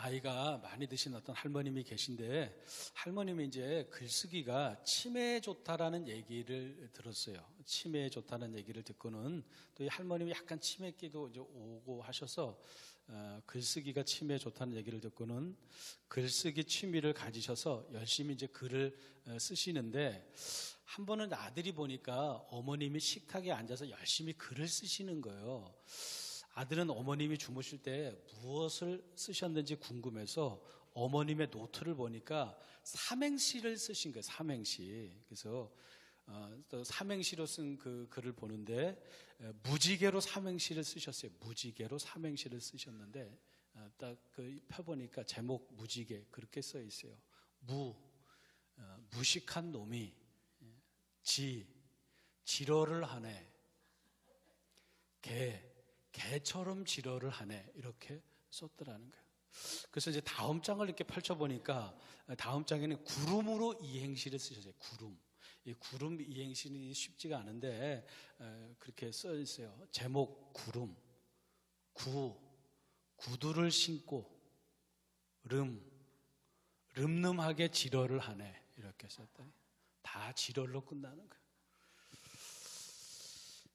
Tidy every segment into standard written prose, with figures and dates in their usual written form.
나이가 많이 드신 어떤 할머님이 계신데, 할머님이 이제 글쓰기가 치매에 좋다라는 얘기를 들었어요. 치매에 좋다는 얘기를 듣고는 또 이 할머님이 약간 치매기도 이제 오고 하셔서 글쓰기가 치매에 좋다는 얘기를 듣고는 글쓰기 취미를 가지셔서 열심히 이제 글을 쓰시는데, 한 번은 아들이 보니까 어머님이 식탁에 앉아서 열심히 글을 쓰시는 거예요. 아들은 어머님이 주무실 때 무엇을 쓰셨는지 궁금해서 어머님의 노트를 보니까 삼행시를 쓰신 거예요. 삼행시. 그래서 또 삼행시로 쓴 그 글을 보는데 무지개로 삼행시를 쓰셨어요. 무지개로 삼행시를 쓰셨는데 딱 그 펴보니까 제목 무지개 그렇게 써 있어요. 무식한 놈이 지러를 하네. 개처럼 지러를 하네. 이렇게 썼더라는 거예요. 그래서 이제 다음 장을 이렇게 펼쳐보니까 다음 장에는 구름으로 이행시를 쓰셨어요. 이 구름 이행시는 쉽지가 않은데 그렇게 써 있어요. 제목 구름, 구두를 신고 름름하게 지러를 하네. 이렇게 썼더니 다 지러로 끝나는 거예요.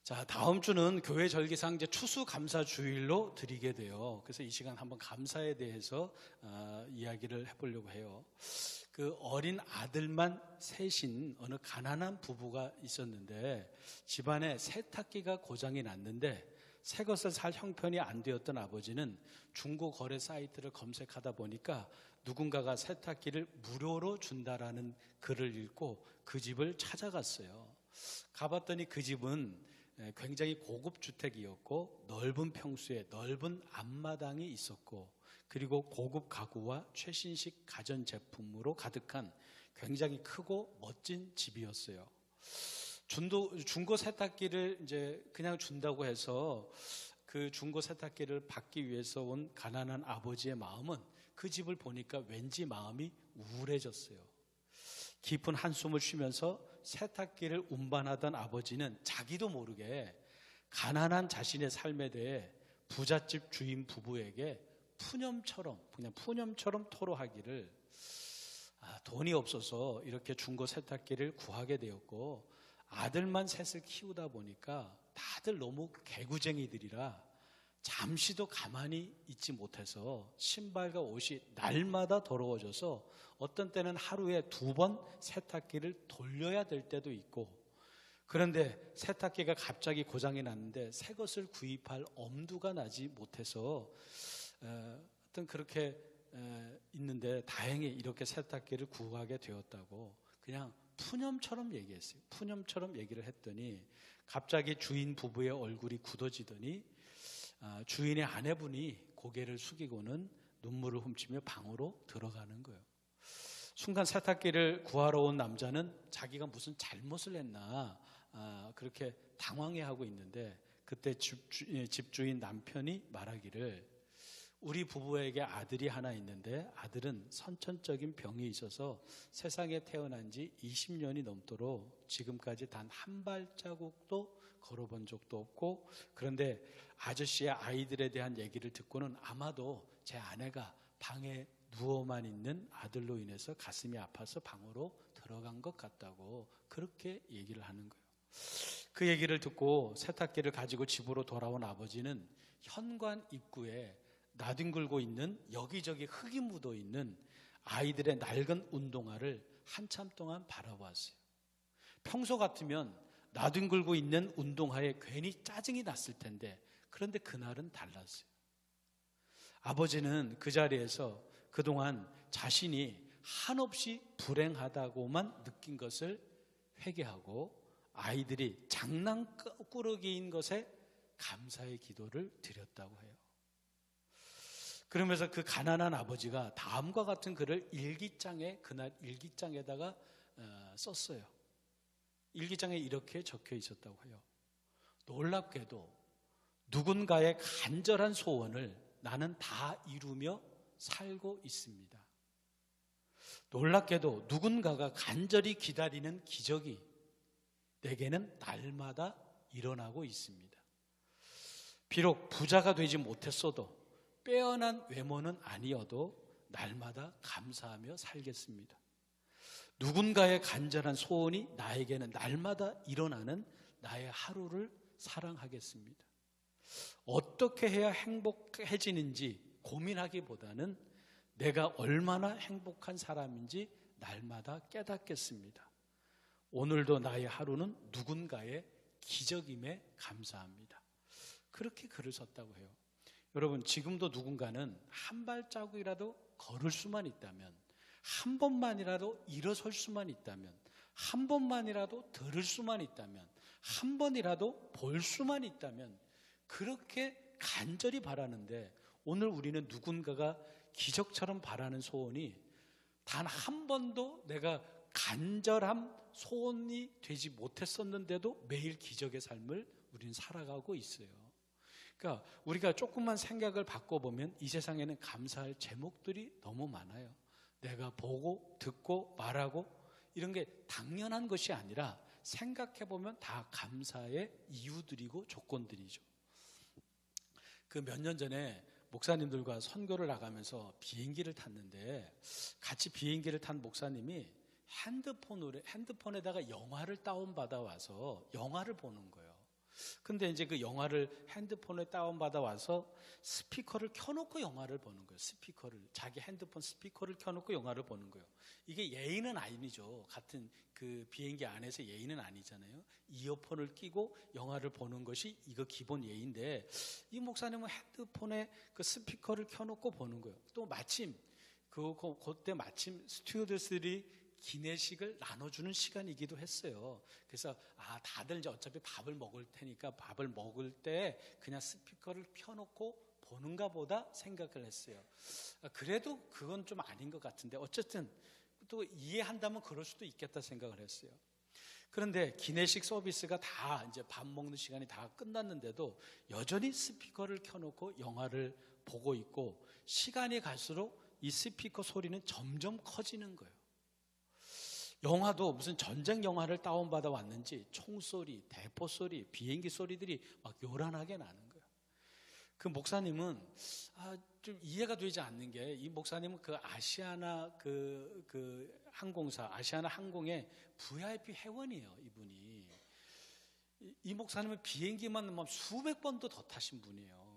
자, 다음 주는 교회 절기상 이제 추수감사주일로 드리게 돼요. 그래서 이 시간 한번 감사에 대해서 이야기를 해보려고 해요. 그 어린 아들만 셋인 어느 가난한 부부가 있었는데 집안에 세탁기가 고장이 났는데 새 것을 살 형편이 안 되었던 아버지는 중고 거래 사이트를 검색하다 보니까 누군가가 세탁기를 무료로 준다라는 글을 읽고 그 집을 찾아갔어요. 가봤더니 그 집은 굉장히 고급 주택이었고 넓은 평수에 넓은 앞마당이 있었고 그리고 고급 가구와 최신식 가전제품으로 가득한 굉장히 크고 멋진 집이었어요. 중고 세탁기를 이제 그냥 준다고 해서 그 중고 세탁기를 받기 위해서 온 가난한 아버지의 마음은 그 집을 보니까 왠지 마음이 우울해졌어요. 깊은 한숨을 쉬면서 세탁기를 운반하던 아버지는 자기도 모르게 가난한 자신의 삶에 대해 부잣집 주인 부부에게 그냥 푸념처럼 토로하기를 돈이 없어서 이렇게 중고 세탁기를 구하게 되었고 아들만 셋을 키우다 보니까 다들 너무 개구쟁이들이라 잠시도 가만히 있지 못해서 신발과 옷이 날마다 더러워져서 어떤 때는 하루에 2번 세탁기를 돌려야 될 때도 있고 그런데 세탁기가 갑자기 고장이 났는데 새 것을 구입할 엄두가 나지 못해서 어떤 그렇게 있는데 다행히 이렇게 세탁기를 구하게 되었다고 그냥 푸념처럼 얘기했어요. 푸념처럼 얘기를 했더니 갑자기 주인 부부의 얼굴이 굳어지더니 주인의 아내분이 고개를 숙이고는 눈물을 훔치며 방으로 들어가는 거예요. 순간 세탁기를 구하러 온 남자는 자기가 무슨 잘못을 했나 그렇게 당황해하고 있는데 그때 집주인 남편이 말하기를 우리 부부에게 아들이 하나 있는데 아들은 선천적인 병이 있어서 세상에 태어난 지 20년이 넘도록 지금까지 단 한 발자국도 걸어본 적도 없고 그런데 아저씨의 아이들에 대한 얘기를 듣고는 아마도 제 아내가 방에 누워만 있는 아들로 인해서 가슴이 아파서 방으로 들어간 것 같다고 그렇게 얘기를 하는 거예요. 그 얘기를 듣고 세탁기를 가지고 집으로 돌아온 아버지는 현관 입구에 나뒹굴고 있는 여기저기 흙이 묻어 있는 아이들의 낡은 운동화를 한참 동안 바라보았어요. 평소 같으면 나뒹굴고 있는 운동화에 괜히 짜증이 났을 텐데 그런데 그날은 달랐어요. 아버지는 그 자리에서 그동안 자신이 한없이 불행하다고만 느낀 것을 회개하고 아이들이 장난꾸러기인 것에 감사의 기도를 드렸다고 해요. 그러면서 그 가난한 아버지가 다음과 같은 글을 그날 일기장에다가 썼어요. 일기장에 이렇게 적혀 있었다고 해요. 놀랍게도 누군가의 간절한 소원을 나는 다 이루며 살고 있습니다. 놀랍게도 누군가가 간절히 기다리는 기적이 내게는 날마다 일어나고 있습니다. 비록 부자가 되지 못했어도 빼어난 외모는 아니어도 날마다 감사하며 살겠습니다. 누군가의 간절한 소원이 나에게는 날마다 일어나는 나의 하루를 사랑하겠습니다. 어떻게 해야 행복해지는지 고민하기보다는 내가 얼마나 행복한 사람인지 날마다 깨닫겠습니다. 오늘도 나의 하루는 누군가의 기적임에 감사합니다. 그렇게 글을 썼다고 해요. 여러분, 지금도 누군가는 한 발자국이라도 걸을 수만 있다면, 한 번만이라도 일어설 수만 있다면, 한 번만이라도 들을 수만 있다면, 한 번이라도 볼 수만 있다면 그렇게 간절히 바라는데, 오늘 우리는 누군가가 기적처럼 바라는 소원이 단 한 번도 내가 간절한 소원이 되지 못했었는데도 매일 기적의 삶을 우리는 살아가고 있어요. 그러니까 우리가 조금만 생각을 바꿔보면 이 세상에는 감사할 제목들이 너무 많아요. 내가 보고 듣고 말하고 이런 게 당연한 것이 아니라 생각해보면 다 감사의 이유들이고 조건들이죠. 그 몇 년 전에 목사님들과 선교를 나가면서 비행기를 탔는데, 같이 비행기를 탄 목사님이 핸드폰에다가 영화를 다운받아 와서 영화를 보는 거예요. 근데 이제 그 영화를 핸드폰에 다운받아 와서 스피커를 켜놓고 영화를 보는 거예요. 자기 핸드폰 스피커를 켜놓고 영화를 보는 거예요. 이게 예의는 아니죠. 같은 그 비행기 안에서 예의는 아니잖아요. 이어폰을 끼고 영화를 보는 것이 이거 기본 예의인데, 이 목사님은 핸드폰에 그 스피커를 켜놓고 보는 거예요. 또 마침 그때 마침 스튜어디스들이 기내식을 나눠주는 시간이기도 했어요. 그래서 다들 이제 어차피 밥을 먹을 테니까 밥을 먹을 때 그냥 스피커를 켜놓고 보는가 보다 생각을 했어요. 그래도 그건 좀 아닌 것 같은데, 어쨌든 또 이해한다면 그럴 수도 있겠다 생각을 했어요. 그런데 기내식 서비스가 다 이제 밥 먹는 시간이 다 끝났는데도 여전히 스피커를 켜놓고 영화를 보고 있고, 시간이 갈수록 이 스피커 소리는 점점 커지는 거예요. 영화도 무슨 전쟁 영화를 다운받아 왔는지 총소리, 대포소리, 비행기 소리들이 막 요란하게 나는 거예요. 그 목사님은 좀 이해가 되지 않는 게, 이 목사님은 그 아시아나 그 항공사 아시아나 항공의 VIP 회원이에요. 이분이, 이 목사님은 비행기만 수백 번도 더 타신 분이에요.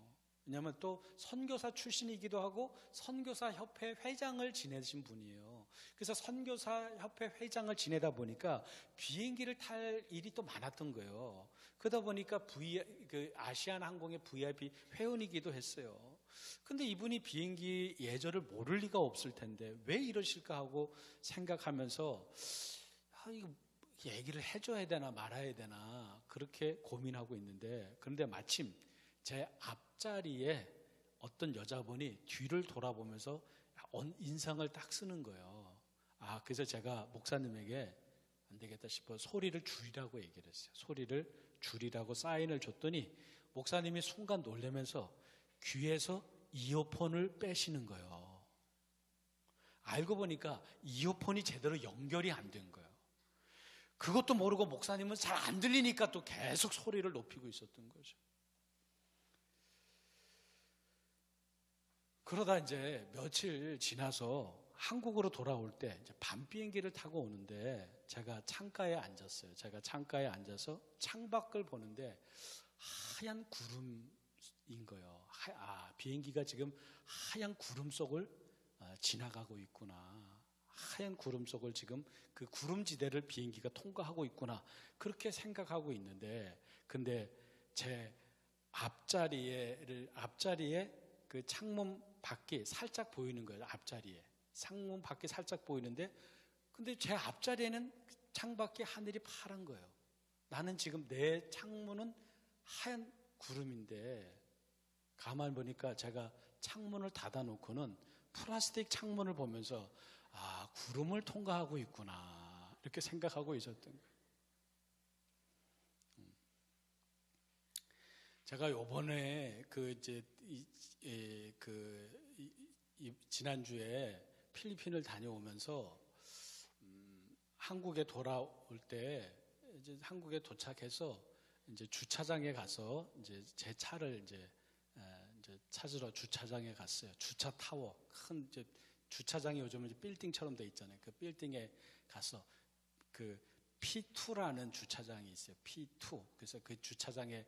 왜냐하면 또 선교사 출신이기도 하고 선교사 협회 회장을 지내신 분이에요. 그래서 선교사 협회 회장을 지내다 보니까 비행기를 탈 일이 또 많았던 거예요. 그러다 보니까 그 아시아나 항공의 VIP 회원이기도 했어요. 근데 이분이 비행기 예절을 모를 리가 없을 텐데 왜 이러실까 하고 생각하면서 이거 얘기를 해줘야 되나 말아야 되나 그렇게 고민하고 있는데, 그런데 마침 제 앞자리에 어떤 여자분이 뒤를 돌아보면서 인상을 딱 쓰는 거예요. 그래서 제가 목사님에게 안 되겠다 싶어 소리를 줄이라고 얘기를 했어요. 소리를 줄이라고 사인을 줬더니 목사님이 순간 놀라면서 귀에서 이어폰을 빼시는 거예요. 알고 보니까 이어폰이 제대로 연결이 안 된 거예요. 그것도 모르고 목사님은 잘 안 들리니까 또 계속 소리를 높이고 있었던 거죠. 그러다 이제 며칠 지나서 한국으로 돌아올 때 이제 밤 비행기를 타고 오는데 제가 창가에 앉았어요. 제가 창가에 앉아서 창밖을 보는데 하얀 구름인 거예요. 비행기가 지금 하얀 구름 속을 지나가고 있구나. 하얀 구름 속을 지금 그 구름지대를 비행기가 통과하고 있구나. 그렇게 생각하고 있는데, 근데 제 앞자리에 그 창문 밖이 살짝 보이는 거예요. 앞자리에 창문 밖이 살짝 보이는데, 근데 제 앞자리에는 창밖에 하늘이 파란 거예요. 나는 지금 내 창문은 하얀 구름인데, 가만 보니까 제가 창문을 닫아놓고는 플라스틱 창문을 보면서 구름을 통과하고 있구나 이렇게 생각하고 있었던 거예요. 제가 요번에 지난주에 필리핀을 다녀오면서 한국에 돌아올 때 이제 한국에 도착해서 이제 주차장에 가서 이제 제 차를 이제 이제 찾으러 주차장에 갔어요. 주차 타워, 큰 이제 주차장이 요즘은 이제 빌딩처럼 돼 있잖아요. 그 빌딩에 가서 그 P2라는 주차장이 있어요. P2. 그래서 그 주차장에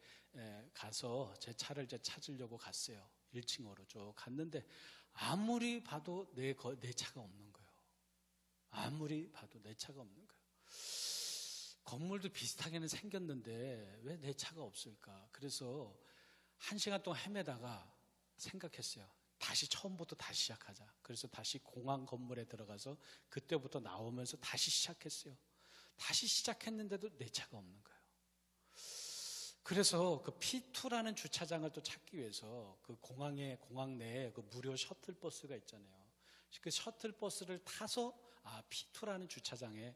가서 제 차를 이제 찾으려고 갔어요. 1층으로 쭉 갔는데 아무리 봐도 내 차가 없는 거예요. 아무리 봐도 내 차가 없는 거예요. 건물도 비슷하게는 생겼는데 왜 내 차가 없을까? 그래서 1시간 동안 헤매다가 생각했어요. 다시 처음부터 다시 시작하자. 그래서 다시 공항 건물에 들어가서 그때부터 나오면서 다시 시작했어요. 다시 시작했는데도 내 차가 없는 거예요. 그래서 그 P2라는 주차장을 또 찾기 위해서 그 공항 내에 그 무료 셔틀버스가 있잖아요. 그 셔틀버스를 타서 P2라는 주차장에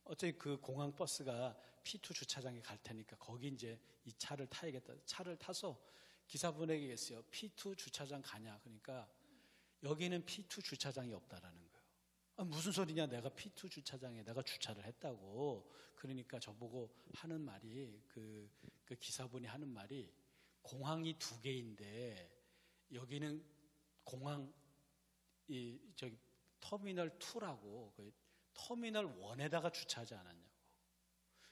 어차피 그 공항 버스가 P2 주차장에 갈 테니까 거기 이제 이 차를 타야겠다. 차를 타서 기사분에게 얘기했어요. P2 주차장 가냐? 그러니까 여기는 P2 주차장이 없다라는 거예요. 무슨 소리냐? 내가 P2 주차장에 내가 주차를 했다고. 그러니까 저보고 하는 말이 그 기사분이 하는 말이 공항이 2개인데 여기는 공항 저기 터미널 2라고 터미널 1에다가 주차하지 않았냐고.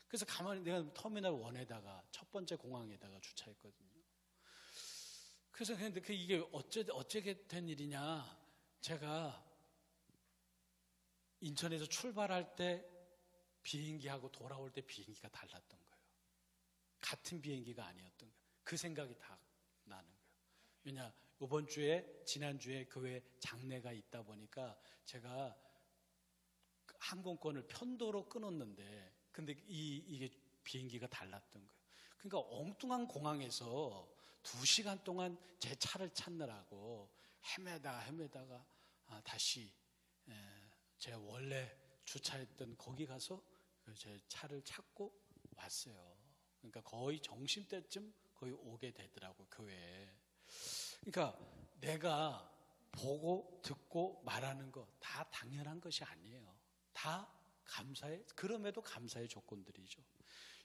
그래서 가만히 내가 터미널 1에다가 첫 번째 공항에다가 주차했거든요. 그래서 근데 이게 어쩌게 된 일이냐? 제가 인천에서 출발할 때 비행기하고 돌아올 때 비행기가 달랐던 거예요. 같은 비행기가 아니었던 거예요. 그 생각이 다 나는 거예요. 왜냐, 지난주에 교회 장례가 있다 보니까 제가 항공권을 편도로 끊었는데 근데 이게 비행기가 달랐던 거예요. 그러니까 엉뚱한 공항에서 2시간 동안 제 차를 찾느라고 헤매다가 다시 제가 원래 주차했던 거기 가서 제 차를 찾고 왔어요. 그러니까 거의 점심때쯤 거의 오게 되더라고요, 교회에. 그러니까 내가 보고 듣고 말하는 거 다 당연한 것이 아니에요. 다 그럼에도 감사의 조건들이죠.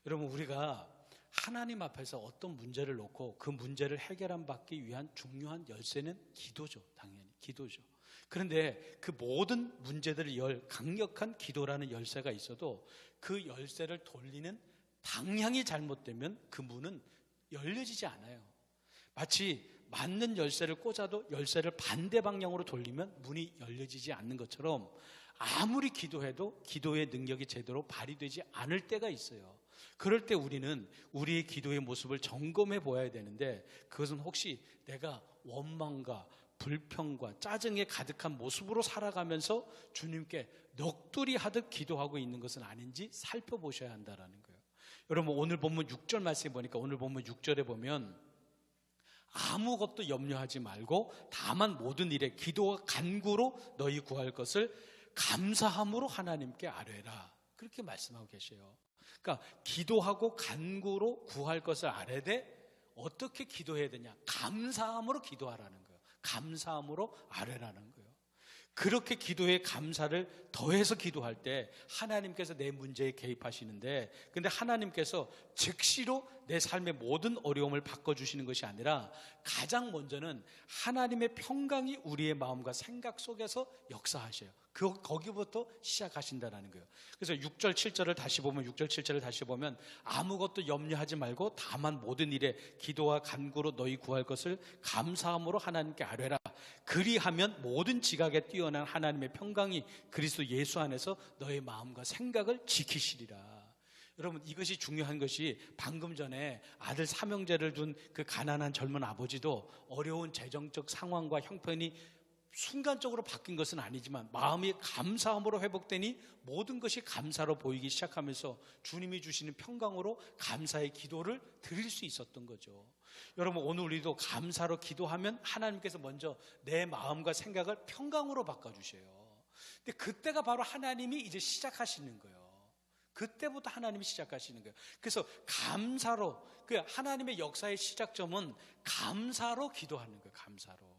여러분, 우리가 하나님 앞에서 어떤 문제를 놓고 그 문제를 해결받기 위한 중요한 열쇠는 기도죠. 당연히 기도죠. 그런데 그 모든 문제들을 강력한 기도라는 열쇠가 있어도 그 열쇠를 돌리는 방향이 잘못되면 그 문은 열려지지 않아요. 마치 맞는 열쇠를 꽂아도 열쇠를 반대 방향으로 돌리면 문이 열려지지 않는 것처럼 아무리 기도해도 기도의 능력이 제대로 발휘되지 않을 때가 있어요. 그럴 때 우리는 우리의 기도의 모습을 점검해 보아야 되는데 그것은 혹시 내가 원망과 불평과 짜증에 가득한 모습으로 살아가면서 주님께 넋두리 하듯 기도하고 있는 것은 아닌지 살펴보셔야 한다는 거예요. 여러분, 오늘 본문 6절 말씀에 보니까 오늘 본문 6절에 보면 아무것도 염려하지 말고 다만 모든 일에 기도와 간구로 너희 구할 것을 감사함으로 하나님께 아뢰라. 그렇게 말씀하고 계세요. 그러니까 기도하고 간구로 구할 것을 아뢰되 어떻게 기도해야 되냐? 감사함으로 기도하라는 거예요. 감사함으로 아뢰라는 거예요. 그렇게 기도의 감사를 더해서 기도할 때 하나님께서 내 문제에 개입하시는데, 근데 하나님께서 즉시로 내 삶의 모든 어려움을 바꿔주시는 것이 아니라 가장 먼저는 하나님의 평강이 우리의 마음과 생각 속에서 역사하셔요. 거기부터 시작하신다는 거예요. 그래서 6절 7절을 다시 보면 아무것도 염려하지 말고 다만 모든 일에 기도와 간구로 너희 구할 것을 감사함으로 하나님께 아뢰라. 그리하면 모든 지각에 뛰어난 하나님의 평강이 그리스도 예수 안에서 너의 마음과 생각을 지키시리라. 여러분, 이것이 중요한 것이 방금 전에 아들 삼형제를 둔 그 가난한 젊은 아버지도 어려운 재정적 상황과 형편이 순간적으로 바뀐 것은 아니지만 마음이 감사함으로 회복되니 모든 것이 감사로 보이기 시작하면서 주님이 주시는 평강으로 감사의 기도를 드릴 수 있었던 거죠. 여러분, 오늘 우리도 감사로 기도하면 하나님께서 먼저 내 마음과 생각을 평강으로 바꿔주셔요. 근데 그때가 바로 하나님이 이제 시작하시는 거예요. 그때부터 하나님이 시작하시는 거예요. 그래서 감사로, 그 하나님의 역사의 시작점은 감사로 기도하는 거예요. 감사로.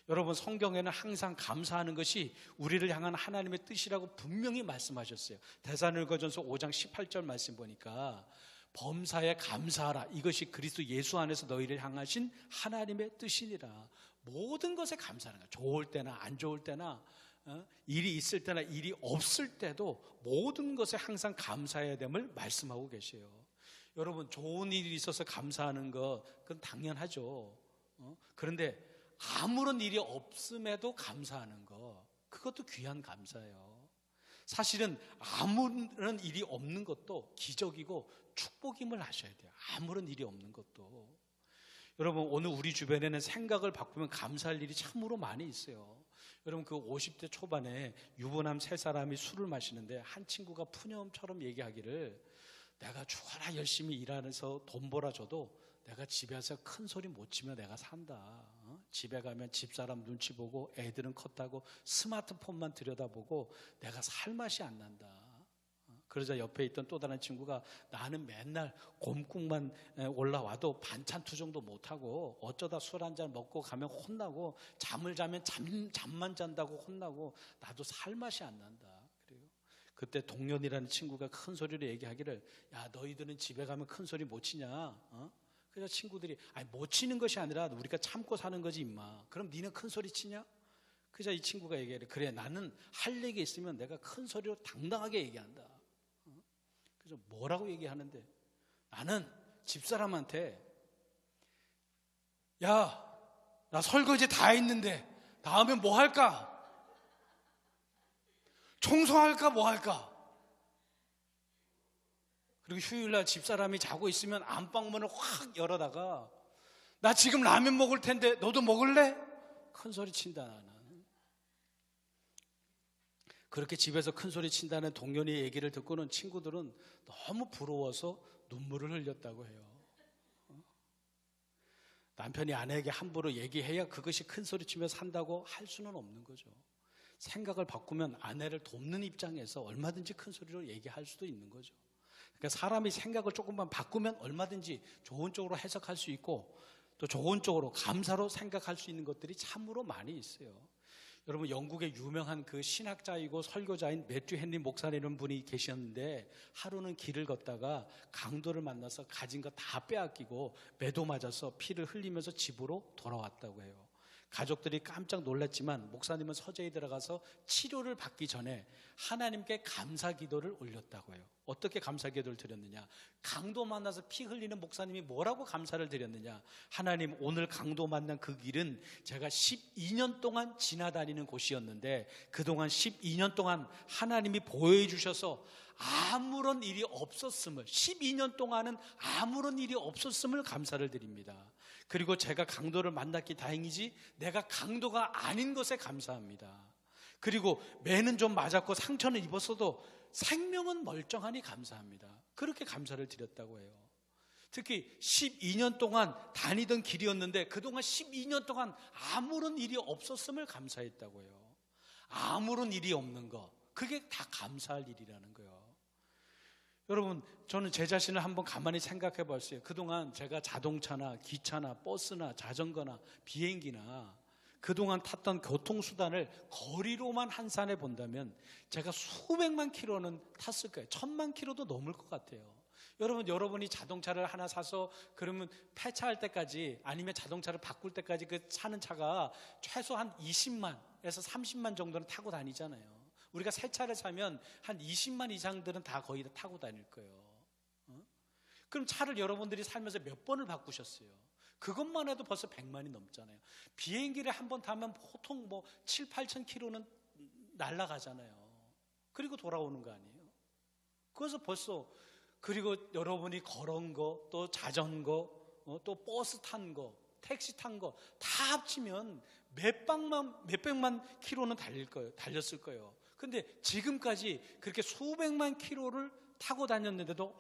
여러분, 성경에는 항상 감사하는 것이 우리를 향한 하나님의 뜻이라고 분명히 말씀하셨어요. 데살로니가전서 5장 18절 말씀 보니까 범사에 감사하라. 이것이 그리스도 예수 안에서 너희를 향하신 하나님의 뜻이니라. 모든 것에 감사하는 거야. 좋을 때나 안 좋을 때나 일이 있을 때나 일이 없을 때도 모든 것에 항상 감사해야 됨을 말씀하고 계세요. 여러분, 좋은 일이 있어서 감사하는 거 그건 당연하죠. 그런데 아무런 일이 없음에도 감사하는 거, 그것도 귀한 감사예요. 사실은 아무런 일이 없는 것도 기적이고 축복임을 아셔야 돼요. 아무런 일이 없는 것도. 여러분, 오늘 우리 주변에는 생각을 바꾸면 감사할 일이 참으로 많이 있어요. 여러분, 그 50대 초반에 유부남 3사람이 술을 마시는데 한 친구가 푸념처럼 얘기하기를, 내가 죽어라 열심히 일하면서 돈 벌어줘도 내가 집에서 큰 소리 못 치면 내가 산다. 집에 가면 집사람 눈치 보고 애들은 컸다고 스마트폰만 들여다보고 내가 살 맛이 안 난다. 그러자 옆에 있던 또 다른 친구가, 나는 맨날 곰국만 올라와도 반찬 투정도 못하고 어쩌다 술 한잔 먹고 가면 혼나고, 잠을 자면 잠만 잔다고 혼나고 나도 살 맛이 안 난다. 그래요. 그때 동년이라는 친구가 큰 소리로 얘기하기를, 야, 너희들은 집에 가면 큰 소리 못 치냐? 그래서 친구들이, 아니 못 치는 것이 아니라 우리가 참고 사는 거지 임마. 그럼 니는 큰 소리 치냐? 그래서 이 친구가 얘기해, 그래, 나는 할 얘기 있으면 내가 큰 소리로 당당하게 얘기한다. 그래서 뭐라고 얘기하는데, 나는 집사람한테, 야, 나 설거지 다 했는데 다음에 뭐 할까? 청소할까 뭐 할까? 그리고 휴일날 집사람이 자고 있으면 안방문을 확 열어다가, 나 지금 라면 먹을 텐데 너도 먹을래? 큰 소리 친다. 나는 그렇게 집에서 큰 소리 친다는 동료의 얘기를 듣고는 친구들은 너무 부러워서 눈물을 흘렸다고 해요. 남편이 아내에게 함부로 얘기해야 그것이 큰 소리 치며 산다고 할 수는 없는 거죠. 생각을 바꾸면 아내를 돕는 입장에서 얼마든지 큰 소리로 얘기할 수도 있는 거죠. 그러니까 사람이 생각을 조금만 바꾸면 얼마든지 좋은 쪽으로 해석할 수 있고, 또 좋은 쪽으로 감사로 생각할 수 있는 것들이 참으로 많이 있어요. 여러분, 영국의 유명한 그 신학자이고 설교자인 매튜 헨리 목사라는 분이 계셨는데, 하루는 길을 걷다가 강도를 만나서 가진 거 다 빼앗기고 매도 맞아서 피를 흘리면서 집으로 돌아왔다고 해요. 가족들이 깜짝 놀랐지만 목사님은 서재에 들어가서 치료를 받기 전에 하나님께 감사 기도를 올렸다고 해요. 어떻게 감사 기도를 드렸느냐? 강도 만나서 피 흘리는 목사님이 뭐라고 감사를 드렸느냐? 하나님, 오늘 강도 만난 그 길은 제가 12년 동안 지나다니는 곳이었는데 그동안 12년 동안 하나님이 보호해 주셔서 아무런 일이 없었음을, 12년 동안은 아무런 일이 없었음을 감사를 드립니다. 그리고 제가 강도를 만났기 다행이지 내가 강도가 아닌 것에 감사합니다. 그리고 매는 좀 맞았고 상처는 입었어도 생명은 멀쩡하니 감사합니다. 그렇게 감사를 드렸다고 해요. 특히 12년 동안 다니던 길이었는데 그동안 12년 동안 아무런 일이 없었음을 감사했다고 해요. 아무런 일이 없는 거, 그게 다 감사할 일이라는 거예요. 여러분, 저는 제 자신을 한번 가만히 생각해 봤어요. 그동안 제가 자동차나 기차나 버스나 자전거나 비행기나 그동안 탔던 교통수단을 거리로만 환산해 본다면 제가 수백만 킬로는 탔을 거예요. 1000만 킬로도 넘을 것 같아요. 여러분이 자동차를 하나 사서 그러면 폐차할 때까지, 아니면 자동차를 바꿀 때까지 그 사는 차가 최소한 20만에서 30만 정도는 타고 다니잖아요. 우리가 새 차를 사면 한 20만 이상들은 다 거의 다 타고 다닐 거예요. 그럼 차를 여러분들이 살면서 몇 번을 바꾸셨어요? 그것만 해도 벌써 100만이 넘잖아요. 비행기를 한 번 타면 보통 7, 8천 킬로는 날아가잖아요. 그리고 돌아오는 거 아니에요? 그래서 벌써, 그리고 여러분이 걸은 거, 또 자전거, 또 버스 탄 거, 택시 탄 거 다 합치면 몇백만 킬로는 달렸을 거예요. 근데 지금까지 그렇게 수백만 킬로를 타고 다녔는데도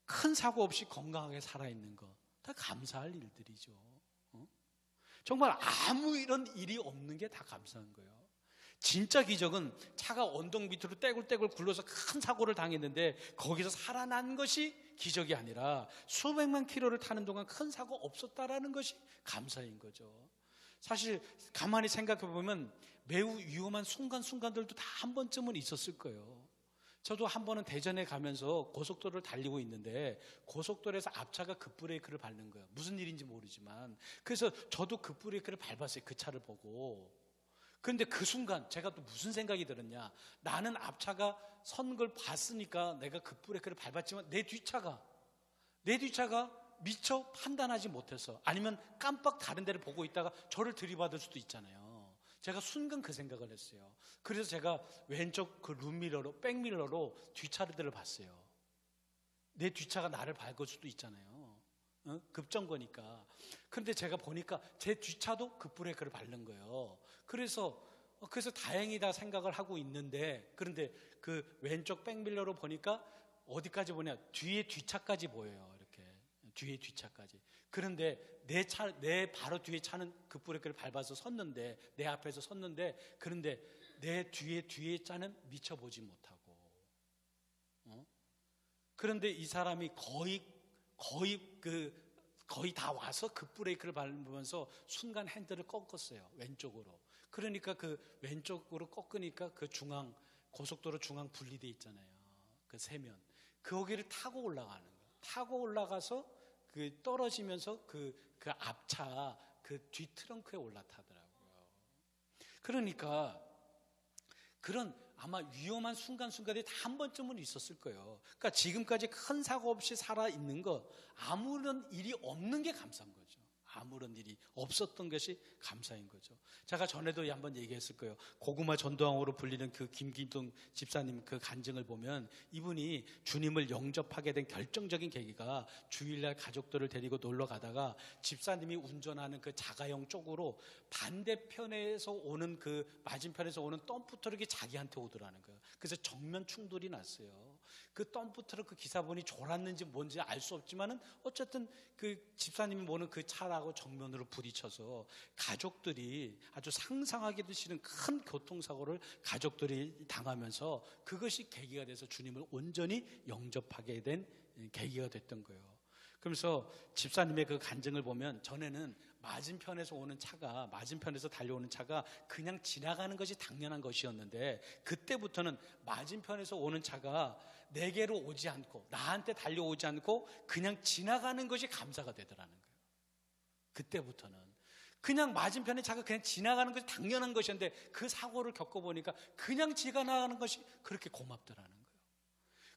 큰 사고 없이 건강하게 살아있는 거, 다 감사할 일들이죠. 정말 아무 이런 일이 없는 게 다 감사한 거예요. 진짜 기적은 차가 언덕 밑으로 떼굴떼굴 굴러서 큰 사고를 당했는데 거기서 살아난 것이 기적이 아니라 수백만 킬로를 타는 동안 큰 사고 없었다라는 것이 감사인 거죠. 사실 가만히 생각해 보면 매우 위험한 순간들도 다 한 번쯤은 있었을 거예요. 저도 한 번은 대전에 가면서 고속도로를 달리고 있는데 고속도로에서 앞차가 급브레이크를 밟는 거예요. 무슨 일인지 모르지만. 그래서 저도 급브레이크를 밟았어요. 그 차를 보고. 그런데 그 순간 제가 또 무슨 생각이 들었냐. 나는 앞차가 선 걸 봤으니까 내가 급브레이크를 밟았지만 내 뒤차가 미처 판단하지 못해서, 아니면 깜빡 다른 데를 보고 있다가 저를 들이받을 수도 있잖아요. 제가 순간 그 생각을 했어요. 그래서 제가 왼쪽 그 룸미러로, 백미러로 뒷차들을 봤어요. 내 뒤차가 나를 밟을 수도 있잖아요. 급정거니까. 그런데 제가 보니까 제 뒤차도 급브레이크를 밟는 거예요. 그래서 다행이다 생각을 하고 있는데, 그런데 그 왼쪽 백밀러로 보니까 어디까지 보냐, 뒤에 뒤차까지 보여요. 이렇게 뒤에 뒤차까지. 그런데 내 바로 뒤에 차는 급브레이크를 밟아서 섰는데, 내 앞에서 섰는데, 그런데 내 뒤에 차는 미쳐 보지 못하고, 그런데 이 사람이 거의 다 와서 급브레이크를 밟으면서 순간 핸들을 꺾었어요. 왼쪽으로. 그러니까 그 왼쪽으로 꺾으니까 그 고속도로 중앙 분리대 있잖아요. 그 세면. 거기를 타고 올라가는 거예요. 타고 올라가서 그 떨어지면서 그 앞차 그 뒤 트렁크에 올라타더라고요. 그러니까 그런 아마 위험한 순간순간이 다 한 번쯤은 있었을 거예요. 그러니까 지금까지 큰 사고 없이 살아 있는 거, 아무런 일이 없는 게 감사한 거죠. 아무런 일이 없었던 것이 감사인 거죠. 제가 전에도 한번 얘기했을 거예요. 고구마 전도왕으로 불리는 그 김기동 집사님 그 간증을 보면, 이분이 주님을 영접하게 된 결정적인 계기가 주일날 가족들을 데리고 놀러 가다가 집사님이 운전하는 그 자가용 쪽으로 반대편에서 오는 그 맞은편에서 오는 덤프트럭이 자기한테 오더라는 거예요. 그래서 정면 충돌이 났어요. 그 덤프트럭 그 기사분이 졸았는지 뭔지 알 수 없지만은 어쨌든 그 집사님이 모는 그 차라고 정면으로 부딪혀서 가족들이 아주 상상하기도 싫은 큰 교통사고를 가족들이 당하면서, 그것이 계기가 돼서 주님을 온전히 영접하게 된 계기가 됐던 거예요. 그러면서 집사님의 그 간증을 보면, 전에는 맞은편에서 달려오는 차가 그냥 지나가는 것이 당연한 것이었는데, 그때부터는 맞은편에서 오는 차가 내게로 오지 않고, 나한테 달려오지 않고 그냥 지나가는 것이 감사가 되더라는 거예요. 그때부터는 그냥 맞은편에 차가 그냥 지나가는 것이 당연한 것이었는데, 그 사고를 겪어보니까 그냥 지나가는 것이 그렇게 고맙더라는 거예요.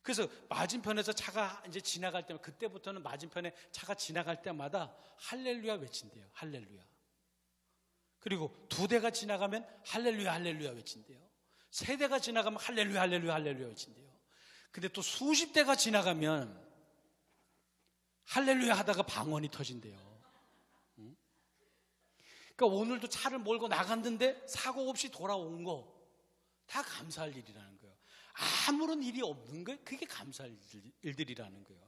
그래서 맞은편에서 차가 이제 지나갈 때마다, 그때부터는 맞은편에 차가 지나갈 때마다 할렐루야 외친대요. 할렐루야. 그리고 2대가 지나가면 할렐루야 할렐루야 외친대요. 3대가 지나가면 할렐루야 할렐루야 할렐루야 외친대요. 근데 또 수십 대가 지나가면 할렐루야 하다가 방언이 터진대요. 그러니까 오늘도 차를 몰고 나갔는데 사고 없이 돌아온 거 다 감사할 일이라는 거예요. 아무런 일이 없는 거예요. 그게 감사할 일들이라는 거예요.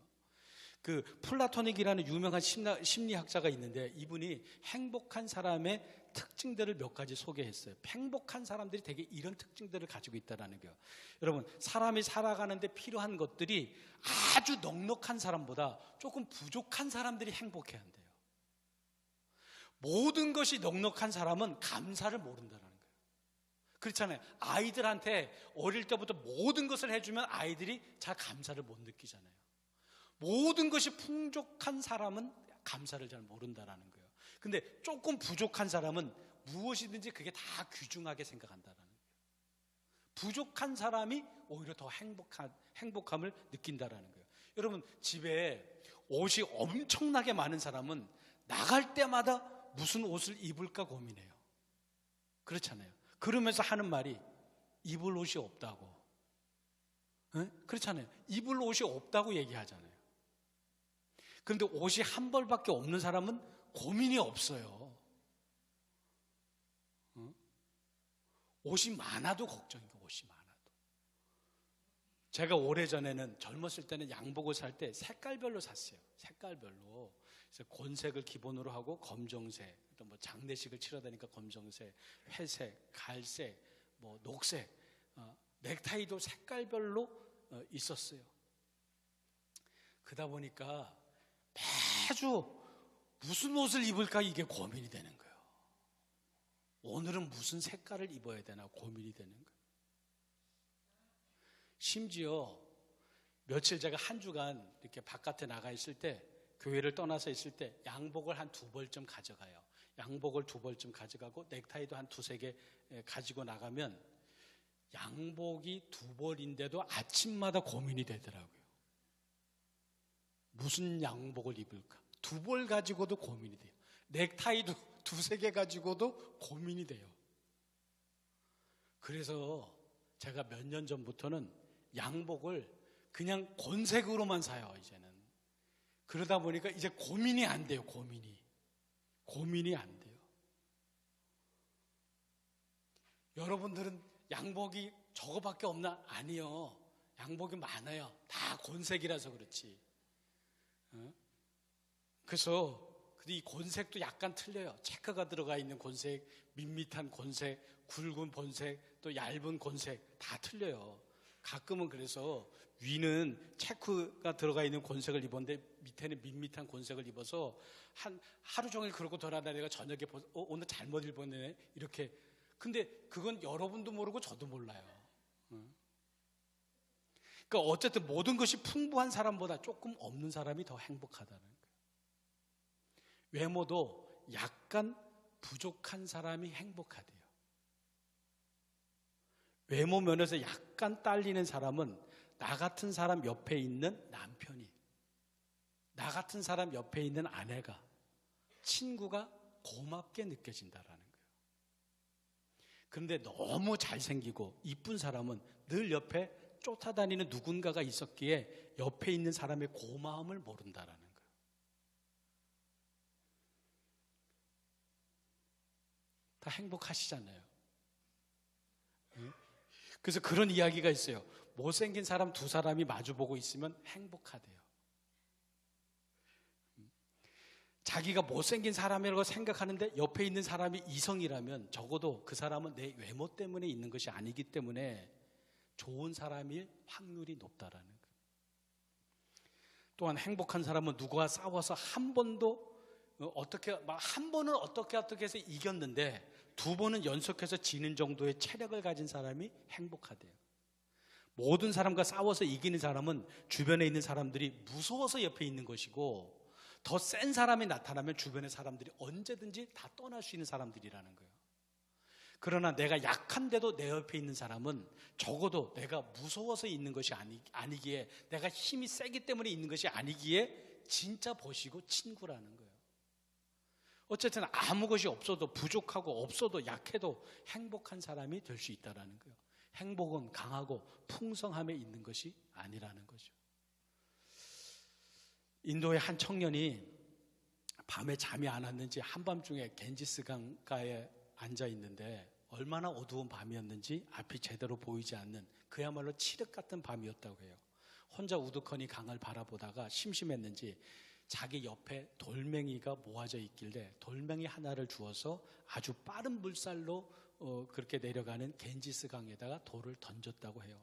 그 플라토닉이라는 유명한 심리학자가 있는데, 이분이 행복한 사람의 특징들을 몇 가지 소개했어요. 행복한 사람들이 되게 이런 특징들을 가지고 있다는 거예요. 여러분, 사람이 살아가는데 필요한 것들이 아주 넉넉한 사람보다 조금 부족한 사람들이 행복해야 한대요. 모든 것이 넉넉한 사람은 감사를 모른다는 거예요. 그렇잖아요. 아이들한테 어릴 때부터 모든 것을 해주면 아이들이 잘 감사를 못 느끼잖아요. 모든 것이 풍족한 사람은 감사를 잘 모른다는 거예요. 근데 조금 부족한 사람은 무엇이든지 그게 다 귀중하게 생각한다는 거예요. 부족한 사람이 오히려 더 행복함을 느낀다는 거예요. 여러분, 집에 옷이 엄청나게 많은 사람은 나갈 때마다 무슨 옷을 입을까 고민해요. 그렇잖아요. 그러면서 하는 말이 입을 옷이 없다고. 그렇잖아요. 입을 옷이 없다고 얘기하잖아요. 그런데 옷이 한 벌밖에 없는 사람은 고민이 없어요. 옷이 많아도 걱정이고, 옷이 많아도. 제가 오래전에는 젊었을 때는 양복을 살 때 색깔별로 샀어요. 색깔별로. 그래서 곤색을 기본으로 하고 검정색, 또 뭐 장례식을 치러다니까 검정색, 회색, 갈색, 뭐 녹색, 넥타이도 색깔별로 있었어요. 그러다 보니까 매주 무슨 옷을 입을까 이게 고민이 되는 거예요. 오늘은 무슨 색깔을 입어야 되나 고민이 되는 거예요. 심지어 며칠 제가 한 주간 이렇게 바깥에 나가 있을 때, 교회를 떠나서 있을 때 양복을 한 2벌쯤 가져가요. 양복을 2벌쯤 가져가고 넥타이도 한 2-3개 가지고 나가면 양복이 2벌인데도 아침마다 고민이 되더라고요. 무슨 양복을 입을까? 2벌 가지고도 고민이 돼요. 넥타이도 2-3개 가지고도 고민이 돼요. 그래서 제가 몇 년 전부터는 양복을 그냥 곤색으로만 사요, 이제는. 그러다 보니까 이제 고민이 안 돼요, 고민이 안 돼요. 여러분들은 양복이 저거밖에 없나? 아니요. 양복이 많아요. 다 곤색이라서 그렇지. 그래서 이 곤색도 약간 틀려요. 체크가 들어가 있는 곤색, 밋밋한 곤색, 굵은 곤색, 또 얇은 곤색 다 틀려요. 가끔은 그래서 위는 체크가 들어가 있는 곤색을 입었는데 밑에는 밋밋한 곤색을 입어서 하루 종일 그러고 돌아다니다가 저녁에 오늘 잘못 입었네 이렇게. 근데 그건 여러분도 모르고 저도 몰라요. 그러니까 어쨌든 모든 것이 풍부한 사람보다 조금 없는 사람이 더 행복하다는 거예요. 외모도 약간 부족한 사람이 행복하대요. 외모 면에서 약간 딸리는 사람은 나 같은 사람 옆에 있는 남편이, 나 같은 사람 옆에 있는 아내가, 친구가 고맙게 느껴진다라는 거예요. 그런데 너무 잘생기고 이쁜 사람은 늘 옆에 쫓아다니는 누군가가 있었기에 옆에 있는 사람의 고마움을 모른다라는 거예요. 다 행복하시잖아요. 그래서 그런 이야기가 있어요. 못생긴 사람 2사람이 마주보고 있으면 행복하대요. 자기가 못생긴 사람이라고 생각하는데 옆에 있는 사람이 이성이라면 적어도 그 사람은 내 외모 때문에 있는 것이 아니기 때문에 좋은 사람일 확률이 높다라는 거예요. 또한 행복한 사람은 누구와 싸워서 한 번은 어떻게 해서 이겼는데 2번은 연속해서 지는 정도의 체력을 가진 사람이 행복하대요. 모든 사람과 싸워서 이기는 사람은 주변에 있는 사람들이 무서워서 옆에 있는 것이고, 더 센 사람이 나타나면 주변의 사람들이 언제든지 다 떠날 수 있는 사람들이라는 거예요. 그러나 내가 약한데도 내 옆에 있는 사람은 적어도 내가 무서워서 있는 것이 아니기에, 내가 힘이 세기 때문에 있는 것이 아니기에 진짜 보시고 친구라는 거예요. 어쨌든 아무 것이 없어도, 부족하고 없어도, 약해도 행복한 사람이 될 수 있다는 거예요. 행복은 강하고 풍성함에 있는 것이 아니라는 거죠. 인도의 한 청년이 밤에 잠이 안 왔는지 한밤중에 겐지스 강가에 앉아 있는데 얼마나 어두운 밤이었는지 앞이 제대로 보이지 않는 그야말로 칠흑 같은 밤이었다고 해요. 혼자 우두커니 강을 바라보다가 심심했는지 자기 옆에 돌멩이가 모아져 있길래 돌멩이 하나를 주워서 아주 빠른 물살로 그렇게 내려가는 겐지스 강에다가 돌을 던졌다고 해요.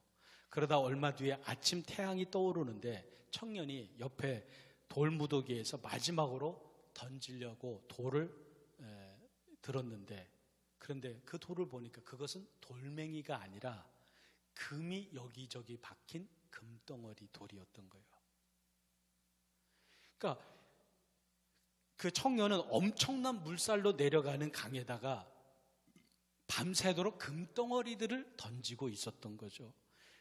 그러다 얼마 뒤에 아침 태양이 떠오르는데 청년이 옆에 돌무더기에서 마지막으로 던지려고 돌을 들었는데, 그런데 그 돌을 보니까 그것은 돌멩이가 아니라 금이 여기저기 박힌 금덩어리 돌이었던 거예요. 그러니까 그 청년은 엄청난 물살로 내려가는 강에다가 밤새도록 금덩어리들을 던지고 있었던 거죠.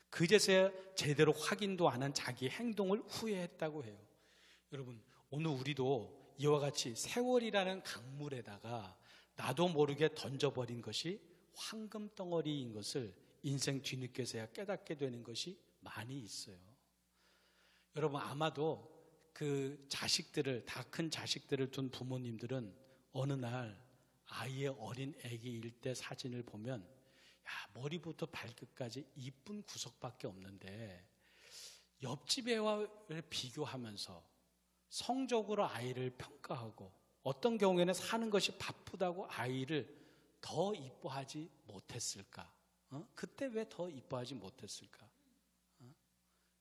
그제서야 제대로 확인도 안 한 자기 행동을 후회했다고 해요. 여러분, 오늘 우리도 이와 같이 세월이라는 강물에다가 나도 모르게 던져버린 것이 황금덩어리인 것을 인생 뒤늦게서야 깨닫게 되는 것이 많이 있어요. 여러분, 아마도 그 자식들을, 다 큰 자식들을 둔 부모님들은 어느 날 아이의 어린 아기일 때 사진을 보면, 야, 머리부터 발끝까지 이쁜 구석밖에 없는데 옆집 애와를 비교하면서 성적으로 아이를 평가하고, 어떤 경우에는 사는 것이 바쁘다고 아이를 더 이뻐하지 못했을까? 그때 왜 더 이뻐하지 못했을까?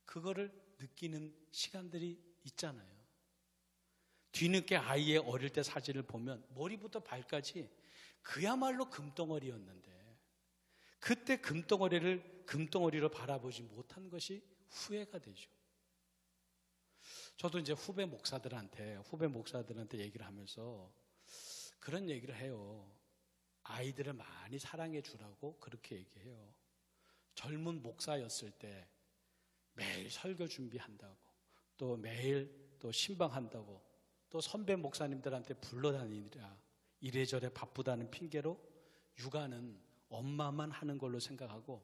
그거를 느끼는 시간들이 있잖아요. 뒤늦게 아이의 어릴 때 사진을 보면 머리부터 발까지 그야말로 금덩어리였는데 그때 금덩어리로 바라보지 못한 것이 후회가 되죠. 저도 이제 후배 목사들한테 얘기를 하면서 그런 얘기를 해요. 아이들을 많이 사랑해 주라고 그렇게 얘기해요. 젊은 목사였을 때 매일 설교 준비한다고, 또 매일 또 신방한다고, 또 선배 목사님들한테 불러다니느라 이래저래 바쁘다는 핑계로 육아는 엄마만 하는 걸로 생각하고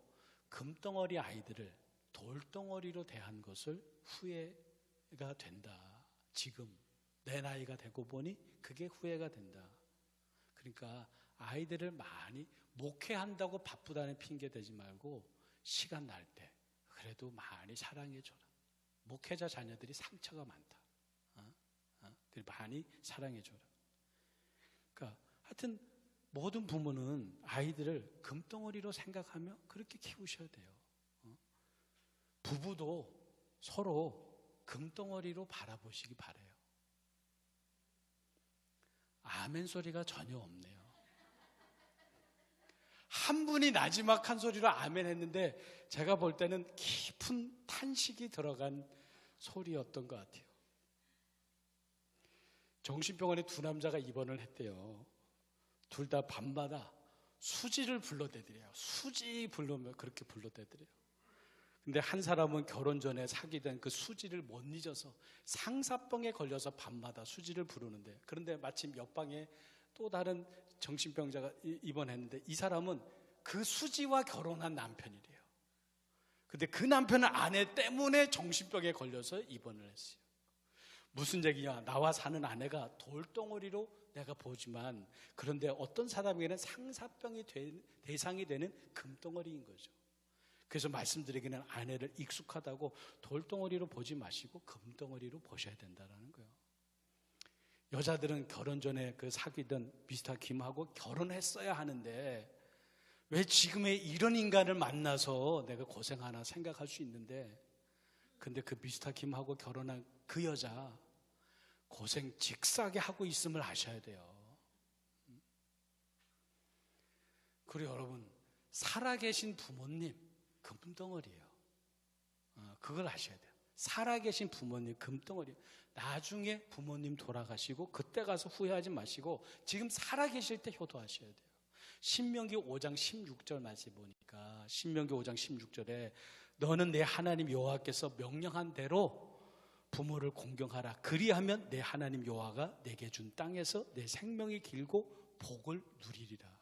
금덩어리 아이들을 돌덩어리로 대한 것을 후회가 된다. 지금 내 나이가 되고 보니 그게 후회가 된다. 그러니까 아이들을 많이 목회한다고 바쁘다는 핑계 대지 말고 시간 날 때 그래도 많이 사랑해줘라. 목회자 자녀들이 상처가 많다. 많이 사랑해줘라. 그러니까 하여튼 모든 부모는 아이들을 금덩어리로 생각하며 그렇게 키우셔야 돼요. 부부도 서로 금덩어리로 바라보시기 바라요. 아멘 소리가 전혀 없네요. 한 분이 나지막한 소리로 아멘 했는데 제가 볼 때는 깊은 탄식이 들어간 소리였던 것 같아요. 정신병원에 두 남자가 입원을 했대요. 둘 다 밤마다 수지를 불러대드려요. 수지 부르면 그렇게 불러대드려요. 근데 한 사람은 결혼 전에 사귀던 그 수지를 못 잊어서 상사병에 걸려서 밤마다 수지를 부르는데, 그런데 마침 옆방에 또 다른 정신병자가 입원했는데 이 사람은 그 수지와 결혼한 남편이래요. 근데 그 남편은 아내 때문에 정신병에 걸려서 입원을 했어요. 무슨 얘기냐? 나와 사는 아내가 돌덩어리로 내가 보지만 그런데 어떤 사람에게는 상사병이 대상이 되는 금덩어리인 거죠. 그래서 말씀드리기는 아내를 익숙하다고 돌덩어리로 보지 마시고 금덩어리로 보셔야 된다는 거예요. 여자들은 결혼 전에 그 사귀던 미스터 김하고 결혼했어야 하는데 왜 지금의 이런 인간을 만나서 내가 고생하나 생각할 수 있는데, 근데 그 미스터 김하고 결혼한 그 여자 고생 직사하게 하고 있음을 아셔야 돼요. 그리고 여러분, 살아계신 부모님 금덩어리예요. 그걸 아셔야 돼요. 살아계신 부모님 금덩어리. 나중에 부모님 돌아가시고 그때 가서 후회하지 마시고 지금 살아계실 때 효도하셔야 돼요. 신명기 5장 16절 말씀 보니까 신명기 5장 16절에 너는 내 하나님 여호와께서 명령한 대로 부모를 공경하라. 그리하면 내 하나님 여호와가 내게 준 땅에서 내 생명이 길고 복을 누리리라.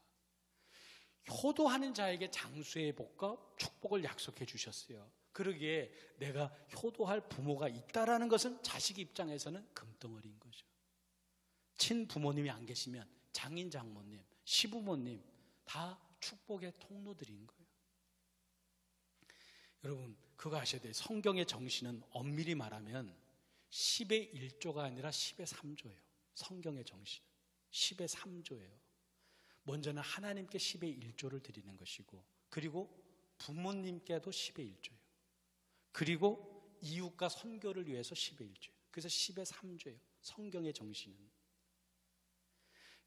효도하는 자에게 장수의 복과 축복을 약속해 주셨어요. 그러기에 내가 효도할 부모가 있다라는 것은 자식 입장에서는 금덩어리인 거죠. 친부모님이 안 계시면 장인 장모님, 시부모님 다 축복의 통로들인 거예요. 여러분, 그거 아셔야 돼요. 성경의 정신은 엄밀히 말하면 10의 1조가 아니라 10의 3조예요. 성경의 정신은 10의 3조예요. 먼저는 하나님께 10의 1조를 드리는 것이고, 그리고 부모님께도 10의 1조예요. 그리고 이웃과 선교를 위해서 10의 1조예요. 그래서 10의 3조예요. 성경의 정신은.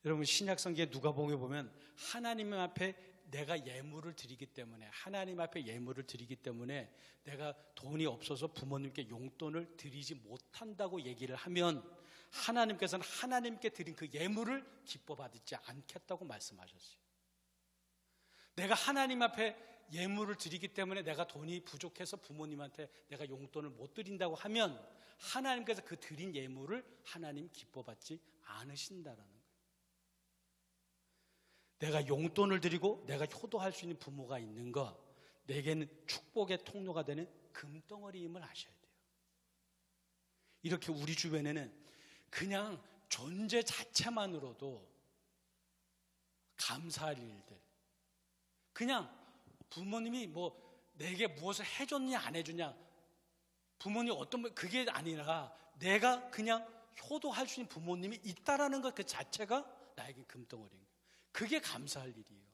여러분, 신약성경에 누가복음에 보면 하나님 앞에 내가 예물을 드리기 때문에, 하나님 앞에 예물을 드리기 때문에 내가 돈이 없어서 부모님께 용돈을 드리지 못한다고 얘기를 하면 하나님께서는 하나님께 드린 그 예물을 기뻐 받지 않겠다고 말씀하셨어요. 내가 하나님 앞에 예물을 드리기 때문에 내가 돈이 부족해서 부모님한테 내가 용돈을 못 드린다고 하면 하나님께서 그 드린 예물을 하나님 기뻐 받지 않으신다라는 거예요. 내가 용돈을 드리고 내가 효도할 수 있는 부모가 있는 거, 내게는 축복의 통로가 되는 금덩어리임을 아셔야 돼요. 이렇게 우리 주변에는 그냥 존재 자체만으로도 감사할 일들, 그냥 부모님이 뭐 내게 무엇을 해줬냐 안 해주냐, 부모님 어떤, 그게 아니라 내가 그냥 효도할 수 있는 부모님이 있다라는 것 그 자체가 나에게 금덩어리인 거예요. 그게 감사할 일이에요.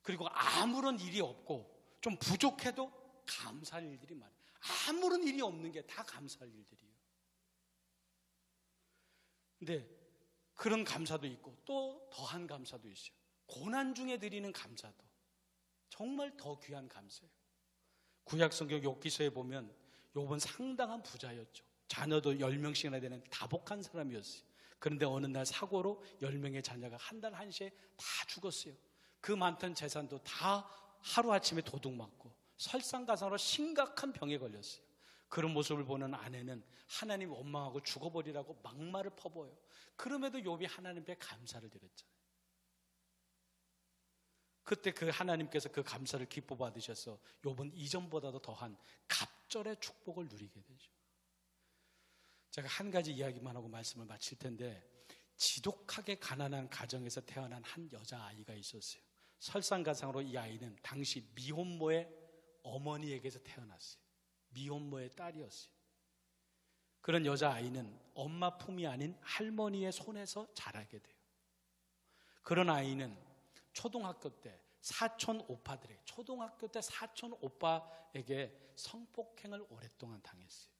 그리고 아무런 일이 없고 좀 부족해도 감사할 일들이 많아요. 아무런 일이 없는 게 다 감사할 일들이에요. 근데 그런 감사도 있고 또 더한 감사도 있어요. 고난 중에 드리는 감사도 정말 더 귀한 감사예요. 구약성경 욥기서에 보면 욥은 상당한 부자였죠. 자녀도 10명씩이나 되는 다복한 사람이었어요. 그런데 어느 날 사고로 10명의 자녀가 한 달 한시에 다 죽었어요. 그 많던 재산도 다 하루아침에 도둑맞고 설상가상으로 심각한 병에 걸렸어요. 그런 모습을 보는 아내는 하나님 원망하고 죽어버리라고 막말을 퍼부어요. 그럼에도 욥이 하나님께 감사를 드렸잖아요. 그때 그 하나님께서 그 감사를 기뻐 받으셔서 욥은 이전보다도 더한 갑절의 축복을 누리게 되죠. 제가 한 가지 이야기만 하고 말씀을 마칠 텐데, 지독하게 가난한 가정에서 태어난 한 여자아이가 있었어요. 설상가상으로 이 아이는 당시 미혼모의 어머니에게서 태어났어요. 미혼모의 딸이었어요. 그런 여자아이는 엄마 품이 아닌 할머니의 손에서 자라게 돼요. 그런 아이는 초등학교 때 사촌 오빠에게 성폭행을 오랫동안 당했어요.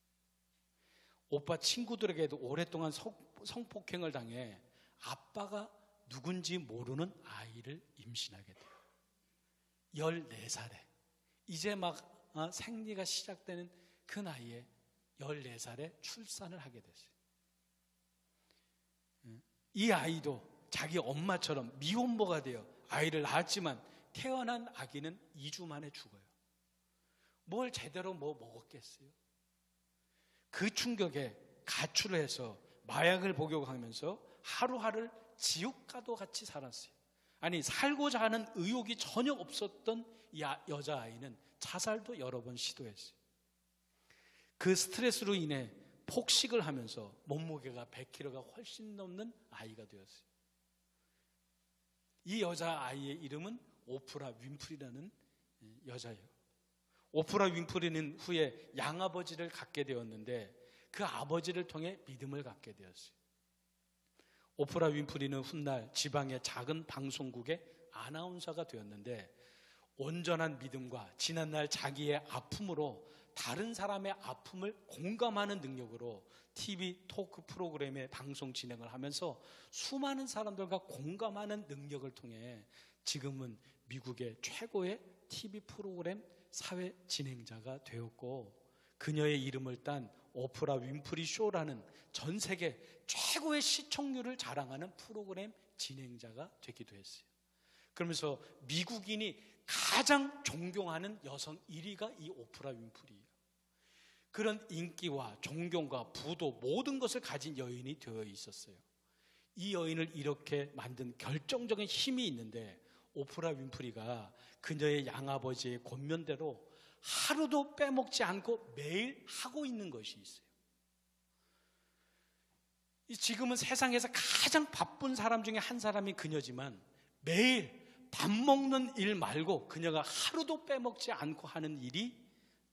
오빠 친구들에게도 오랫동안 성폭행을 당해 아빠가 누군지 모르는 아이를 임신하게 돼요. 14살에 이제 막 생리가 시작되는 그 나이에 14살에 출산을 하게 됐어요. 이 아이도 자기 엄마처럼 미혼모가 되어 아이를 낳았지만 태어난 아기는 2주 만에 죽어요. 뭘 제대로 먹었겠어요? 그 충격에 가출을 해서 마약을 복용하면서 하루하루를 지옥과도 같이 살았어요. 아니, 살고자 하는 의욕이 전혀 없었던 이 여자아이는 자살도 여러 번 시도했어요. 그 스트레스로 인해 폭식을 하면서 몸무게가 100kg가 훨씬 넘는 아이가 되었어요. 이 여자아이의 이름은 오프라 윈프리라는 여자예요. 오프라 윈프리는 후에 양아버지를 갖게 되었는데 그 아버지를 통해 믿음을 갖게 되었어요. 오프라 윈프리는 훗날 지방의 작은 방송국의 아나운서가 되었는데 온전한 믿음과 지난날 자기의 아픔으로 다른 사람의 아픔을 공감하는 능력으로 TV 토크 프로그램의 방송 진행을 하면서 수많은 사람들과 공감하는 능력을 통해 지금은 미국의 최고의 TV 프로그램 사회 진행자가 되었고, 그녀의 이름을 딴 오프라 윈프리 쇼라는 전 세계 최고의 시청률을 자랑하는 프로그램 진행자가 되기도 했어요. 그러면서 미국인이 가장 존경하는 여성 1위가 이 오프라 윈프리예요. 그런 인기와 존경과 부도 모든 것을 가진 여인이 되어 있었어요. 이 여인을 이렇게 만든 결정적인 힘이 있는데, 오프라 윈프리가 그녀의 양아버지의 권면대로 하루도 빼먹지 않고 매일 하고 있는 것이 있어요. 지금은 세상에서 가장 바쁜 사람 중에 한 사람이 그녀지만 매일 밥 먹는 일 말고 그녀가 하루도 빼먹지 않고 하는 일이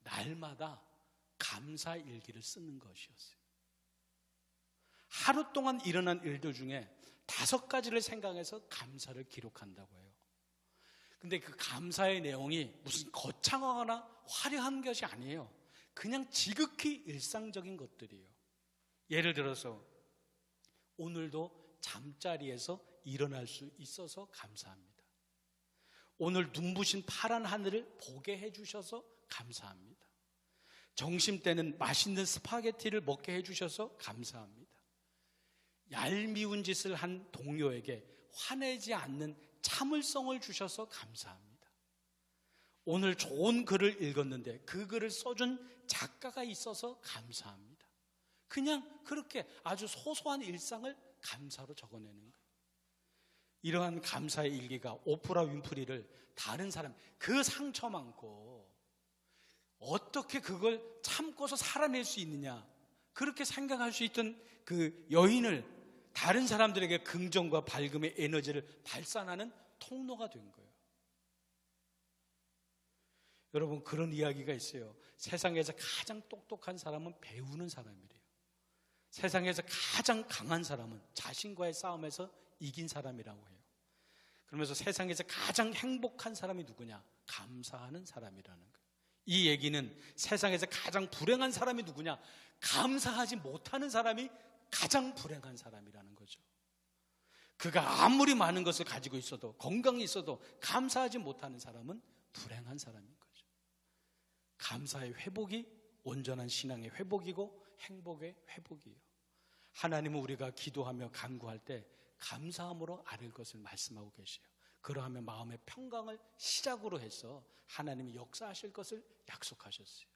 날마다 감사 일기를 쓰는 것이었어요. 하루 동안 일어난 일들 중에 5가지를 생각해서 감사를 기록한다고 해요. 근데 그 감사의 내용이 무슨 거창하거나 화려한 것이 아니에요. 그냥 지극히 일상적인 것들이에요. 예를 들어서 오늘도 잠자리에서 일어날 수 있어서 감사합니다. 오늘 눈부신 파란 하늘을 보게 해주셔서 감사합니다. 점심때는 맛있는 스파게티를 먹게 해주셔서 감사합니다. 얄미운 짓을 한 동료에게 화내지 않는 참을성을 주셔서 감사합니다. 오늘 좋은 글을 읽었는데 그 글을 써준 작가가 있어서 감사합니다. 그냥 그렇게 아주 소소한 일상을 감사로 적어내는 거예요. 이러한 감사의 일기가 오프라 윈프리를 다른 사람, 그 상처 많고 어떻게 그걸 참고서 살아낼 수 있느냐, 그렇게 생각할 수 있던 그 여인을 다른 사람들에게 긍정과 밝음의 에너지를 발산하는 통로가 된 거예요. 여러분, 그런 이야기가 있어요. 세상에서 가장 똑똑한 사람은 배우는 사람이래요. 세상에서 가장 강한 사람은 자신과의 싸움에서 이긴 사람이라고 해요. 그러면서 세상에서 가장 행복한 사람이 누구냐? 감사하는 사람이라는 거예요. 이 얘기는 세상에서 가장 불행한 사람이 누구냐? 감사하지 못하는 사람이 가장 불행한 사람이라는 거죠. 그가 아무리 많은 것을 가지고 있어도, 건강이 있어도 감사하지 못하는 사람은 불행한 사람인 거죠. 감사의 회복이 온전한 신앙의 회복이고 행복의 회복이에요. 하나님은 우리가 기도하며 간구할 때 감사함으로 아뢰을 것을 말씀하고 계세요. 그러하면 마음의 평강을 시작으로 해서 하나님이 역사하실 것을 약속하셨어요.